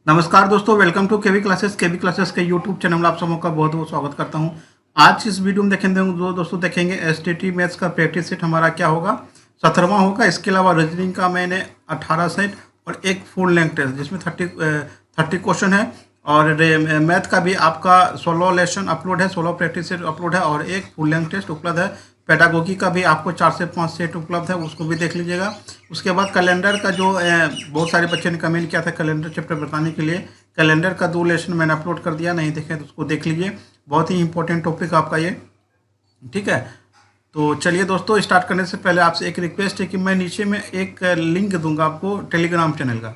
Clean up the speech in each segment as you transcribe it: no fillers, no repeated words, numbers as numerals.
नमस्कार दोस्तों, welcome to KV classes के यूट्यूब चैनल में आप सबों का बहुत बहुत स्वागत करता हूं। आज इस वीडियो में देखेंगे दोस्तों देखेंगे एसटीटी मैथ्स का प्रैक्टिस सेट हमारा क्या होगा, 17वां होगा। इसके अलावा रीजनिंग का मैंने 18 सेट और एक फुल लेंथ टेस्ट जिसमें 30 क्वेश्चन है। और मैथ का भी आपका 16 लेसन अपलोड है, 16 प्रैक्टिस सेट अपलोड है और एक फुल लेंथ टेस्ट उपलब्ध है। पेडागोगी का भी आपको 4 से 5 सेट उपलब्ध है, उसको भी देख लीजिएगा। उसके बाद कैलेंडर का जो बहुत सारे बच्चे ने कमेंट किया था कैलेंडर चैप्टर बताने के लिए, कैलेंडर का 2 लेसन मैंने अपलोड कर दिया, नहीं देखे तो उसको देख लीजिए। बहुत ही इंपॉर्टेंट टॉपिक आपका ये, ठीक है। तो चलिए दोस्तों, स्टार्ट करने से पहले आपसे एक रिक्वेस्ट है कि मैं नीचे में एक लिंक दूंगा आपको टेलीग्राम चैनल का।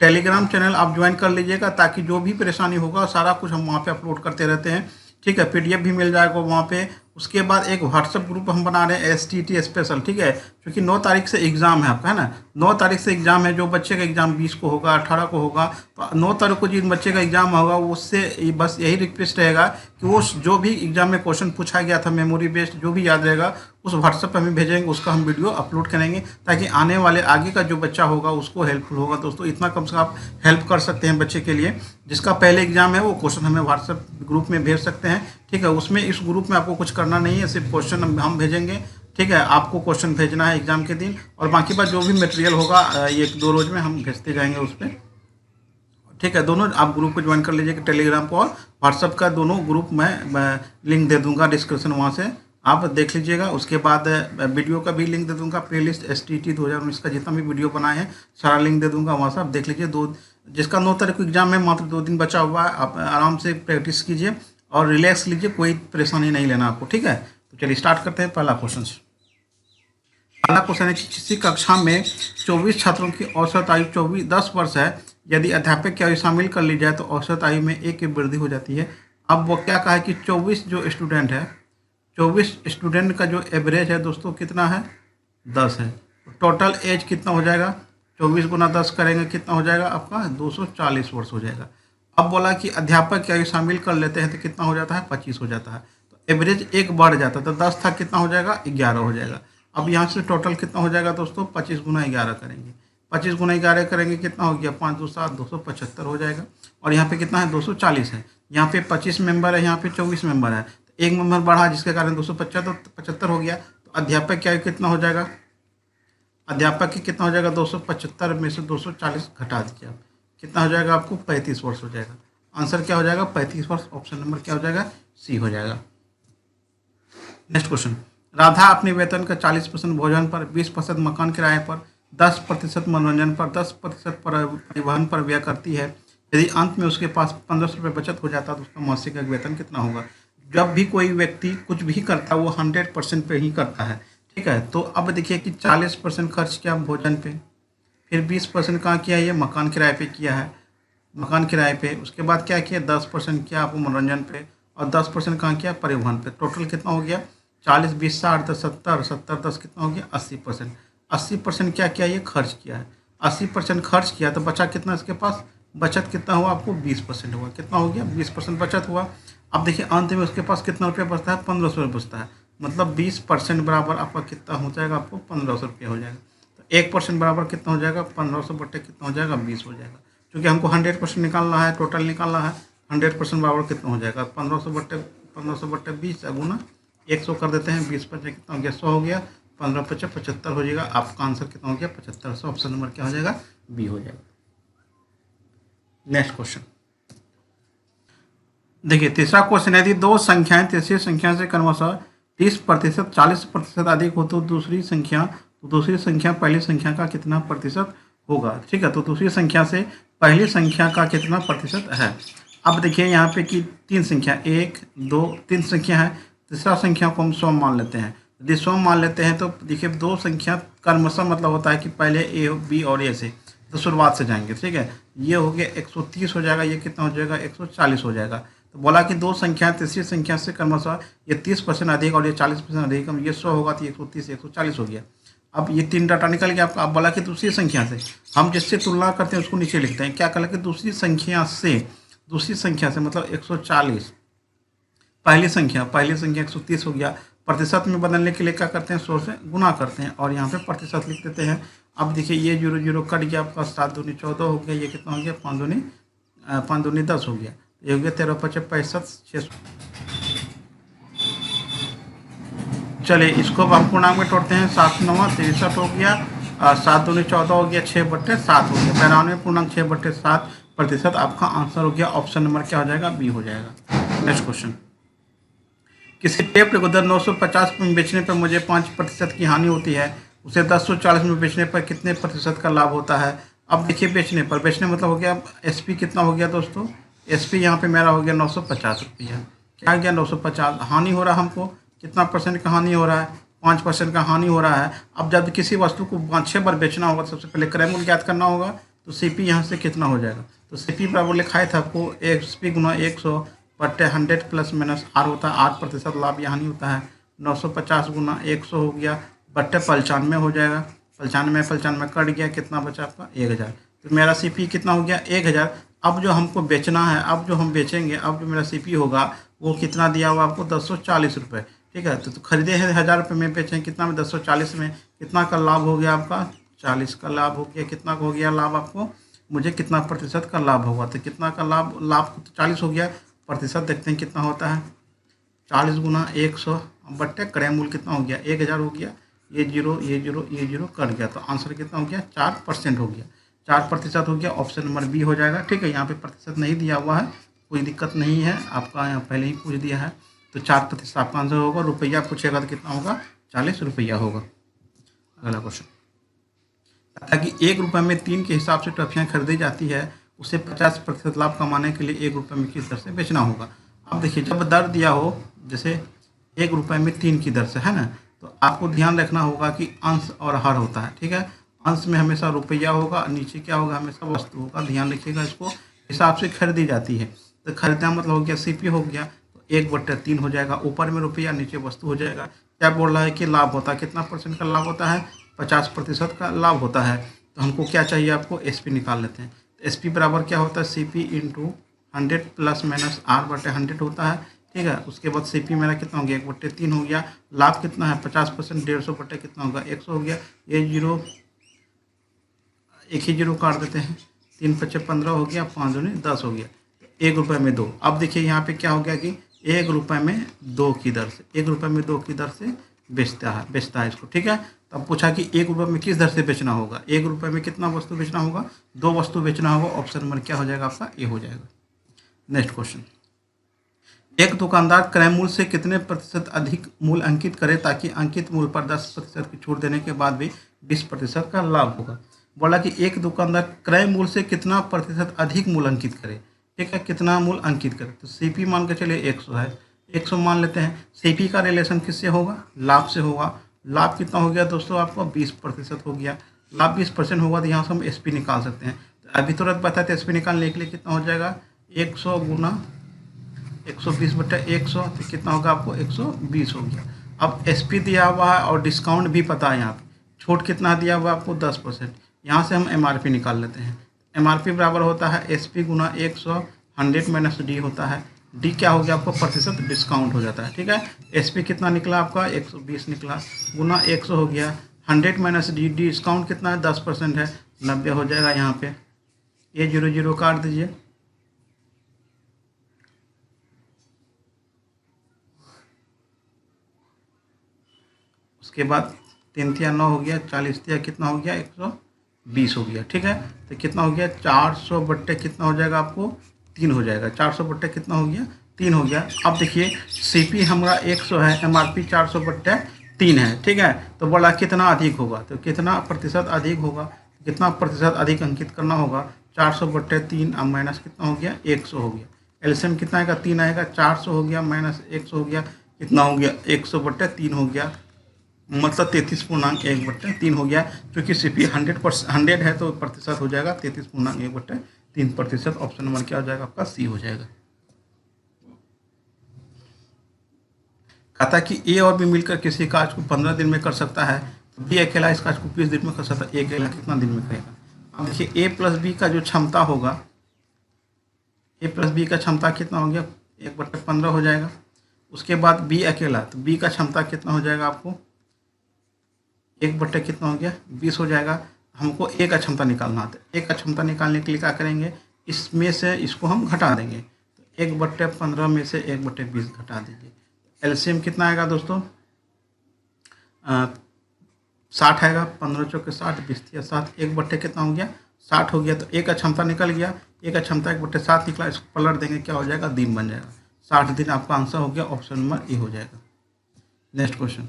टेलीग्राम चैनल आप ज्वाइन कर लीजिएगा ताकि जो भी परेशानी होगा सारा कुछ हम वहाँ पे अपलोड करते रहते हैं, ठीक है। पीडीएफ भी मिल जाएगा वहाँ पे। उसके बाद एक व्हाट्सएप ग्रुप हम बना रहे हैं एसटीटी स्पेशल, ठीक है, क्योंकि 9 तारीख से एग्ज़ाम है आपका, है ना। 9 तारीख से एग्ज़ाम है। जो बच्चे का एग्ज़ाम 20 को होगा, 18 को होगा, तो 9 तारीख को जिन बच्चे का एग्ज़ाम होगा उससे बस यही रिक्वेस्ट रहेगा कि वो जो भी एग्ज़ाम में क्वेश्चन पूछा गया था मेमोरी बेस्ड जो भी याद रहेगा उस व्हाट्सएप पर हमें भेजेंगे, उसका हम वीडियो अपलोड करेंगे ताकि आने वाले आगे का जो बच्चा होगा उसको हेल्पफुल होगा। दोस्तों इतना कम से कम आप हेल्प कर सकते हैं बच्चे के लिए। जिसका पहले एग्जाम है वो क्वेश्चन हमें व्हाट्सएप ग्रुप में भेज सकते हैं, ठीक है। उसमें इस ग्रुप में आपको कुछ करना नहीं है, सिर्फ क्वेश्चन हम भेजेंगे, ठीक है। आपको क्वेश्चन भेजना है एग्जाम के दिन और बाकी बात जो भी मटेरियल होगा ये 1-2 रोज में हम भेजते जाएंगे उस पर, ठीक है। दोनों आप ग्रुप को ज्वाइन कर लीजिए, टेलीग्राम को और व्हाट्सएप का दोनों ग्रुप मैं लिंक दे दूंगा डिस्क्रिप्शन, वहाँ से आप देख लीजिएगा। उसके बाद वीडियो का भी लिंक दे दूंगा, प्लेलिस्ट एसटीटी 2019 का जितना भी वीडियो बनाए हैं सारा लिंक दे दूंगा, वहाँ से आप देख लीजिए। जिसका 9 तारीख को एग्जाम है, मात्र 2 दिन बचा हुआ है, आप आराम से प्रैक्टिस कीजिए और रिलैक्स लीजिए, कोई परेशानी नहीं लेना आपको, ठीक है। तो चलिए स्टार्ट करते हैं पहला क्वेश्चन से। पहला क्वेश्चन है कि किसी कक्षा में 24 छात्रों की औसत आयु 10 वर्ष है। यदि अध्यापक की आयु शामिल कर ली जाए तो औसत आयु में 1 की वृद्धि हो जाती है। अब वो क्या कहा है कि 24 जो स्टूडेंट है, 24 स्टूडेंट का जो एवरेज है दोस्तों कितना है, 10 है। टोटल एज कितना हो जाएगा, 24 गुना 10 करेंगे कितना हो जाएगा आपका, 240 वर्ष हो जाएगा। अब बोला कि अध्यापक की आयु शामिल कर लेते हैं तो कितना हो जाता है, 25 हो जाता है। तो एवरेज 1 बढ़ जाता है, तो 10 था कितना हो जाएगा, 11 हो जाएगा। अब यहाँ से टोटल कितना हो जाएगा दोस्तों, 25 गुना 11 करेंगे। 25 गुना 11 करेंगे कितना हो गया, 5 2 7 275 हो जाएगा। और यहाँ पे कितना है, 240 है। यहाँ पे 25 मेंबर है, यहाँ पे 24 मेंबर है, तो 1 मेंबर बढ़ा जिसके कारण 275 हो गया। तो अध्यापक की आयु कितना हो जाएगा, अध्यापक की कितना हो जाएगा, 275 में से 240 घटा दीजिए आप, कितना हो जाएगा आपको, 35 वर्ष हो जाएगा। आंसर क्या हो जाएगा, 35 वर्ष। ऑप्शन नंबर क्या हो जाएगा, सी हो जाएगा। Next question. राधा अपने वेतन का 40% भोजन पर, 20% मकान किराए पर, 10% मनोरंजन पर, 10% परिवहन पर व्यय करती है। यदि अंत में उसके पास 1500 रुपये बचत हो जाता है तो उसका मासिक वेतन कितना होगा। जब भी कोई व्यक्ति कुछ भी करता है वो 100% पे ही करता है, ठीक है। तो अब देखिए कि 40% खर्च किया भोजन पे, फिर 20% कहाँ किया, ये मकान किराए पे किया है, मकान किराए पे। उसके बाद क्या किया, 10% किया आपको मनोरंजन पे और 10% कहाँ किया, परिवहन पे। टोटल कितना हो गया, 40 20 60 10 70 70 10 कितना हो गया, 80%। 80% क्या किया, ये खर्च किया है। 80% खर्च किया तो बचा कितना इसके पास, बचत कितना हुआ आपको, 20% हुआ। कितना हो गया, 20% बचत हुआ। अब देखिए अंत में उसके पास कितना रुपया बचता है, 1500 रुपये बचता है। मतलब 20% बराबर आपका कितना हो जाएगा, आपको 1500 रुपया हो जाएगा। तो 1% बराबर कितना हो जाएगा, 1500 बट्टे कितना हो जाएगा, 20 हो जाएगा। क्योंकि हमको 100% निकालना है, टोटल निकालना है। 100% बराबर कितना हो जाएगा, 1500 बट्टे 20 गुना 100 कर देते हैं, 20 बचे कितना हो गया, 100 हो गया। 15 पचे 75 हो जाएगा। आपका आंसर कितना हो गया, 7500। ऑप्शन नंबर क्या हो जाएगा, बी हो जाएगा। नेक्स्ट क्वेश्चन देखिए, तीसरा क्वेश्चन है यदि दो संख्याएं तीसरी संख्या से क्रमशः 30%, 40% अधिक हो तो दूसरी संख्या पहली संख्या का कितना प्रतिशत होगा, ठीक है। तो दूसरी संख्या से पहली संख्या का कितना प्रतिशत है। अब देखिए यहाँ पे कि 3 संख्या, 1 2 3 संख्या है। तीसरा संख्या को हम सम मान लेते हैं। यदि सम मान लेते हैं तो देखिए 2 संख्या क्रमशः मतलब होता है कि पहले ए बी और ए से, तो शुरुआत से जाएंगे, ठीक है। ये हो गया 130 हो जाएगा, ये कितना हो जाएगा, 140 हो जाएगा। तो बोला कि 2 संख्या तीसरी संख्या से क्रमशः ये 30% अधिक और ये 40% अधिक, हम ये 100 होगा तो 130 140 हो गया। अब ये 3 डाटा निकल गया आपका। अब बोला कि दूसरी संख्या से, हम जिससे तुलना करते हैं उसको नीचे लिखते हैं। क्या कहा कि दूसरी संख्या से मतलब 140, पहली संख्या 130 हो गया। प्रतिशत में बदलने के लिए क्या करते हैं, 100 से गुना करते हैं और यहाँ पे प्रतिशत लिख देते हैं। अब देखिए ये 0 0 कट गया आपका, 7 दूनी 14 हो गया, ये कितना हो गया, 5 दूनी पाँच दूनी 10 हो गया, ये हो गया 13 पचे 65 600। चलिए इसको अब हम पूर्णांक में तोड़ते हैं। 7 9 63 हो गया, 7 दूनी 14 हो गया, 6/7 हो गया। 92 पूर्णांक 6/7% आपका आंसर हो गया। ऑप्शन नंबर क्या हो जाएगा? बी हो जाएगा। नेक्स्ट क्वेश्चन, किसी टेप रिकॉर्डर 950 में बेचने पर मुझे 5% की हानि होती है, उसे 1040 में बेचने पर कितने प्रतिशत का लाभ होता है? अब देखिए बेचने मतलब हो गया एसपी कितना हो गया दोस्तों? एसपी यहाँ पे मेरा हो गया 950 रुपया। क्या गया? 950। हानि हो रहा है हमको, कितना परसेंट का हानि हो रहा है? 5% का हानि हो रहा है। अब जब किसी वस्तु को 5-6 बार बेचना होगा तो सबसे पहले क्रय मूल्य ज्ञात करना होगा। तो सीपी यहाँ से कितना हो जाएगा? तो सीपी बराबर लिखाया था आपको एसपी गुना 100/100 प्लस माइनस आर होता है। 8% लाभ या हानि होता है। 950 गुना 100 हो गया बट्टे 95 हो जाएगा। 95 कट गया, कितना बचा आपका? 1000। तो मेरा सीपी कितना हो गया? 1000। अब जो हमको बेचना है, अब जो हम बेचेंगे, अब जो मेरा सीपी होगा वो कितना दिया हुआ आपको? 1040 रुपये। ठीक है, तो खरीदे हैं 1000 रुपये में, बेचें कितना में? 1040 में। कितना का लाभ हो गया आपका? 40 का लाभ हो गया। कितना का हो गया लाभ आपको? मुझे कितना प्रतिशत का लाभ होगा? तो कितना का लाभ तो 40 हो गया। प्रतिशत देखते हैं कितना होता है। 40 गुना 100 बट्टे क्रय मूल्य कितना हो गया? 1000 हो गया। ये जीरो कट गया, तो आंसर कितना हो गया? 4% हो गया। 4% हो गया। ऑप्शन नंबर बी हो जाएगा। ठीक है, यहाँ पे प्रतिशत नहीं दिया हुआ है, कोई दिक्कत नहीं है, आपका यहाँ पहले ही पूछ दिया है। तो 4% आपका आंसर होगा। रुपया पूछेगा तो कितना होगा? 40 रुपया होगा। अगला क्वेश्चन, ताकि 1 रुपये में 3 के हिसाब से टॉफियाँ खरीदी जाती है, उसे 50% लाभ कमाने के लिए 1 रुपये में किस दर से बेचना होगा? अब देखिए, जब दर दिया हो, जैसे 1 रुपये में 3 की दर से, है ना, तो आपको ध्यान रखना होगा कि अंश और हर होता है। ठीक है, अंश में हमेशा रुपया होगा, नीचे क्या होगा? हमेशा वस्तु होगा। ध्यान रखिएगा, इसको हिसाब से खरीदी जाती है। तो खरीदना मतलब हो गया सीपी हो गया, तो 1/3 हो जाएगा। ऊपर में रुपया, नीचे वस्तु हो जाएगा। क्या बोल रहा है कि लाभ होता है? कितना परसेंट का लाभ होता है? 50% का लाभ होता है। तो हमको क्या चाहिए? आपको एसपी निकाल लेते हैं। तो एसपी बराबर क्या होता है? CP into 100 plus minus R/100 होता है। ठीक है, उसके बाद सीपी मेरा कितना हो गया? 1/3 हो गया। लाभ कितना है? 50%, 150 बटे कितना होगा? 100 हो गया। ये जीरो, एक ही जीरो काट देते हैं। 3 पचे 15 हो गया, 5 दूनी 10 हो गया। 1 रुपये में 2। अब देखिए यहाँ पे क्या हो गया कि 1 रुपये में 2 की दर से, 1 रुपये में 2 की दर से बेचता है इसको। ठीक है, तब पूछा कि 1 रुपये में किस दर से बेचना होगा? 1 रुपये में कितना वस्तु बेचना होगा? 2 वस्तु बेचना होगा। ऑप्शन नंबर क्या हो जाएगा आपका? ए हो जाएगा। नेक्स्ट क्वेश्चन, एक दुकानदार क्रय मूल्य से कितने प्रतिशत अधिक मूल्य अंकित करे ताकि अंकित मूल्य पर 10% की छूट देने के बाद भी 20% का लाभ होगा? बोला कि एक दुकानदार क्रय मूल्य से कितना प्रतिशत अधिक मूल्य अंकित करे। ठीक है, कितना मूल्य अंकित करे? तो सीपी मान के चलिए 100 है, 100 मान लेते हैं। सीपी का रिलेशन किससे होगा? लाभ से होगा। लाभ कितना हो गया दोस्तों? आपको 20% हो गया। लाभ 20% होगा, तो यहाँ से हम एसपी निकाल सकते हैं। तो अभी तुरंत बताते एसपी निकालने के लिए कितना हो जाएगा? 100 गुना 120/100, तो कितना होगा आपको? 120 हो गया। अब एसपी दिया हुआ है और डिस्काउंट भी पता है। यहाँ पे छूट कितना दिया हुआ है आपको? 10%। यहाँ से हम एमआरपी निकाल लेते हैं। एमआरपी बराबर होता है एसपी गुना 100, 100 माइनस डी होता है। डी क्या हो गया आपको? प्रतिशत डिस्काउंट हो जाता है। ठीक है, एसपी कितना निकला आपका? 120 निकला, गुना 100 हो गया। 100 माइनस डी, डिस्काउंट कितना है? 10% है, 90 हो जाएगा। यहाँ पे ये जीरो जीरो काट दीजिए। उसके बाद 3 तिया 9 हो गया, 40 तिया कितना हो गया? 120 हो गया। ठीक है, तो कितना हो गया? 400 बट्टे कितना हो जाएगा आपको? 3 हो जाएगा। 400 बट्टे कितना हो गया? 3 हो गया। अब देखिए सीपी हमारा 100 है, एमआरपी 400 बट्टे 3 है। ठीक है, तो बोला कितना अधिक होगा? तो कितना प्रतिशत अधिक होगा? कितना प्रतिशत अधिक अंकित करना होगा? 400 बट्टे 3, अब माइनस कितना हो गया? 100 हो गया। एलसीएम कितना आएगा? 3 आएगा। 400 हो गया माइनस 100 हो गया, कितना हो गया? 100 बट्टे 3 हो गया, मतलब 33.1/3 हो गया। क्योंकि सीपी 100 है तो प्रतिशत हो जाएगा 33.1/3%। ऑप्शन नंबर क्या हो जाएगा आपका? सी हो जाएगा। कहता कि ए और बी मिलकर किसी कार्य को 15 दिन में कर सकता है, तो बी अकेला इस कार्य को 20 दिन में कर सकता है, ए अकेला कितना दिन में करेगा? अब देखिए ए प्लस बी का जो क्षमता होगा, ए प्लस बी का क्षमता कितना हो गया? 1/15 हो जाएगा। उसके बाद बी अकेला, तो बी का क्षमता कितना हो जाएगा आपको? 1/कितना हो गया? 20 हो जाएगा। हमको ए का क्षमता निकालना आता है। ए का क्षमता निकालने के लिए क्या करेंगे? इसमें से इसको हम घटा देंगे, तो 1/15 में से 1/20 घटा दीजिए। एलसीएम कितना आएगा दोस्तों? 60 आएगा। 15 चौके 60, 20×7, 1 कितना हो गया? 60 हो गया। तो एक अक्षमता निकल गया, एक अक्षमता 1/7 निकला, इसको पलट देंगे, क्या हो जाएगा? दिन बन जाएगा। 60 दिन आपका आंसर हो गया, ऑप्शन नंबर ए हो जाएगा। नेक्स्ट क्वेश्चन,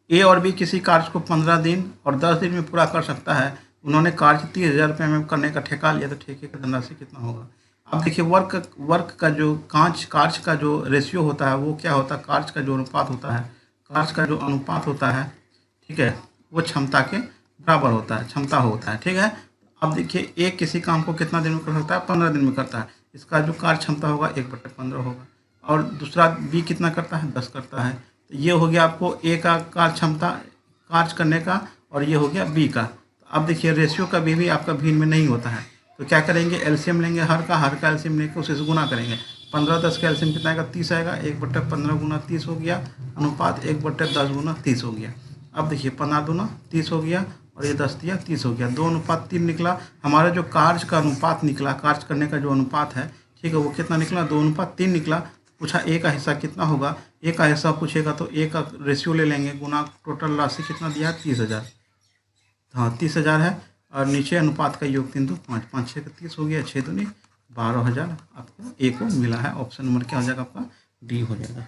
ए और बी किसी कार्य को 15 दिन और 10 दिन में पूरा कर सकता है। उन्होंने कार्य 30,000 रुपये में करने का ठेका लिया, तो ठेके का धनराशि कितना होगा? अब देखिए, वर्क का जो कार्य का जो रेशियो होता है वो क्या होता है? कार्य का जो अनुपात होता है, कार्य का जो अनुपात होता है, ठीक है, वो क्षमता के बराबर होता है, क्षमता होता है, ठीक है। अब देखिए, एक किसी काम को कितना दिन में कर सकता है? 15 दिन में करता है। इसका जो कार्य क्षमता होगा 1/15 होगा। और दूसरा बी कितना करता है? 10 करता है। तो ये हो गया आपको ए का कार्य क्षमता, कार्य करने का, और ये हो गया बी का। तो अब देखिए, रेशियो का भी आपका भिन्न में नहीं होता है, तो क्या करेंगे? एलसीएम लेंगे, हर का एलसीएम लेके उसे गुना करेंगे। 15-10 का एलसीएम कितना आएगा? 30 आएगा। 1/15 गुना 30 हो गया, अनुपात 1/10 गुना 30 हो गया। अब देखिए, 15 दूना 30 हो गया, और ये 10 दिया 30 हो गया। 2:3 निकला। हमारा जो कार्य का अनुपात निकला, कार्य करने का जो अनुपात है, ठीक है, वो कितना निकला? 2:3 निकला। पूछा ए का हिस्सा कितना होगा? ए का हिस्सा पूछेगा तो ए का रेशियो ले लेंगे, गुना टोटल राशि कितना दिया? 30,000। हाँ, 30,000 है। और नीचे अनुपात का योग 3 2 5, 5 6 30 हो गया, 6 दूनी 12,000 आपको ए को मिला है। ऑप्शन नंबर क्या हो जाएगा आपका? डी हो जाएगा।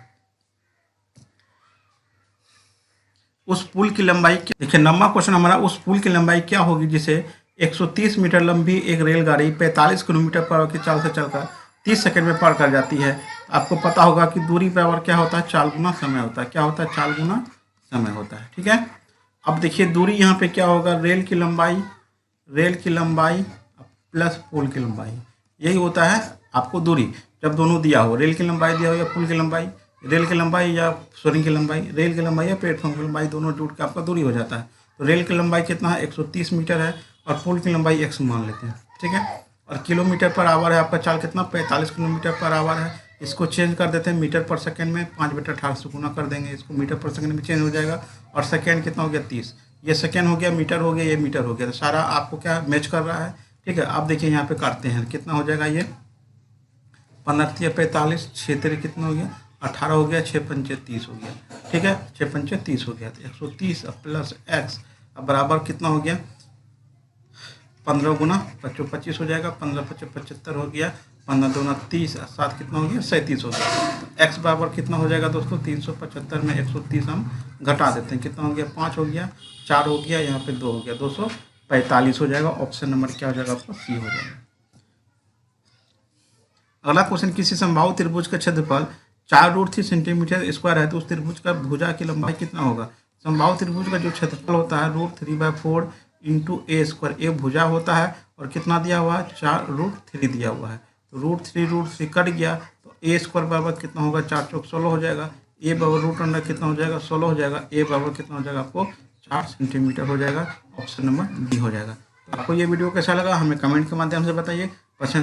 उस पुल की लंबाई क्या? देखिए, 9वां क्वेश्चन हमारा, उस पुल की लंबाई क्या होगी जिसे 130 मीटर लंबी एक रेलगाड़ी 45 किलोमीटर पर की चाल से चलकर 30 सेकंड में पार कर जाती है। आपको पता होगा कि दूरी बराबर क्या होता है? चाल गुना समय होता है। क्या होता है? चाल गुना समय होता है, ठीक है। अब देखिए, दूरी यहाँ पे क्या होगा? रेल की लंबाई प्लस पुल की लंबाई, यही होता है आपको दूरी। जब दोनों दिया हो, रेल की लंबाई दिया हो या पुल की लंबाई, रेल की लंबाई या सोरी की लंबाई, रेल की लंबाई या प्लेटफॉर्म की लंबाई, दोनों जुड़ के आपका दूरी हो जाता है। तो रेल की लंबाई कितना है? 130 मीटर है, और पुल की लंबाई 100 मान लेते हैं, ठीक है। और किलोमीटर पर आवर है आपका, चाल कितना? 45 किलोमीटर पर आवर है। इसको चेंज कर देते हैं मीटर पर सेकंड में, 5/18 से गुना कर देंगे, इसको मीटर पर सेकंड में चेंज हो जाएगा। और सेकंड कितना हो गया? 30। ये सेकंड हो गया, मीटर हो गया, ये मीटर हो गया। तो सारा आपको क्या मैच कर रहा है, ठीक है। आप देखिए, यहाँ पे काटते हैं, कितना हो जाएगा? ये 15 45, 6 कितना हो गया? 18 हो गया, 6×5 30 हो गया, ठीक है। 6×5 30 हो गया। तो 130 प्लस एक्स अब बराबर कितना हो गया? 15 गुना 25 25 हो जाएगा। 15×5 75 हो गया। 15 दूना 30, 7 कितना हो गया? 37 हो गया। तो एक्स बराबर कितना हो जाएगा दोस्तों? 375 में 130 हम घटा देते हैं, कितना हो गया? 5 हो गया, 4 हो गया, यहाँ पे 2 हो गया, 245 हो जाएगा। ऑप्शन नंबर क्या हो जाएगा आपका? सी हो जाएगा। अगला क्वेश्चन, किसी समबाहु त्रिभुज का क्षेत्रफल 4√3 सेंटीमीटर स्क्वायर है, तो उस त्रिभुज का भुजा की लंबाई कितना होगा? समबाहु त्रिभुज का जो क्षेत्रफल होता है √3/4 इंटू ए स्क्वायर, ए भुजा होता है, और कितना दिया हुआ है? 4√3 दिया हुआ है। तो √3 कट गया, तो ए स्क्वायर बराबर कितना होगा? 4 चौक 16 हो जाएगा। ए बराबर √अंडर कितना हो जाएगा? 16 हो जाएगा। ए बराबर कितना हो जाएगा आपको? 4 सेंटीमीटर हो जाएगा। ऑप्शन नंबर डी हो जाएगा। तो आपको ये वीडियो कैसा लगा हमें कमेंट के माध्यम से बताइए। पसंद